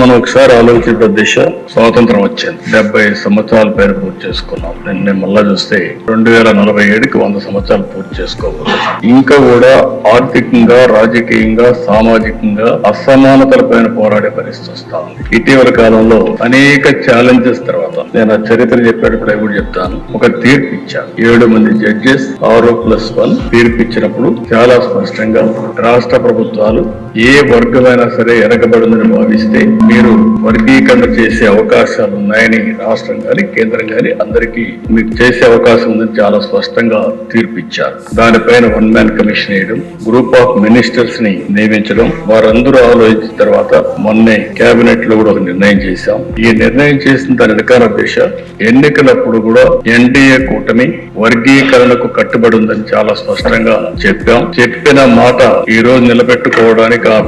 మనం ఒకసారి ఆలోచిద్దాం. దిశ స్వాతంత్రం వచ్చింది, 70 సంవత్సరాల పేరు పూర్తి చేసుకున్నాం. నిన్న మళ్ళా చూస్తే 2047కి 100 సంవత్సరాలు పూర్తి చేసుకోవాలి. ఇంకా కూడా ఆర్థికంగా, రాజకీయంగా, సామాజికంగా అసమానతల పైన పోరాడే పరిస్థితి వస్తా ఉంది. ఇటీవల కాలంలో అనేక ఛాలెంజెస్ తర్వాత నేను ఆ చరిత్ర చెప్పేటప్పుడు కూడా చెప్తాను. ఒక తీర్పు ఇచ్చాను. 7 మంది జడ్జెస్ 6+1 తీర్పు ఇచ్చినప్పుడు చాలా స్పష్టంగా రాష్ట్ర ప్రభుత్వాలు ఏ వర్గమైనా సరే ఎరగబడిందని భావిస్తే మీరు వర్గీకరణ చేసే అవకాశాలు ఉన్నాయని రాష్ట్రం గాని కేంద్రం గాని అందరికీ మీకు చేసే అవకాశం ఉందని చాలా స్పష్టంగా తీర్పు ఇచ్చారు. దానిపైన 1 మ్యాన్ కమిషన్ వేయడం, గ్రూప్ ఆఫ్ మినిస్టర్స్ ని నియమించడం, వారందరూ ఆలోచించిన తర్వాత మొన్నే కేబినెట్ లో కూడా ఒక నిర్ణయం చేశాం. ఈ నిర్ణయం చేసిన దాని వెనకాల దిశ ఎన్నికలప్పుడు కూడా ఎన్డీఏ కూటమి వర్గీకరణకు కట్టుబడి ఉందని చాలా స్పష్టంగా చెప్పాం. చెప్పిన మాట ఈ రోజు నిలబెట్టుకోవడానికి ఆ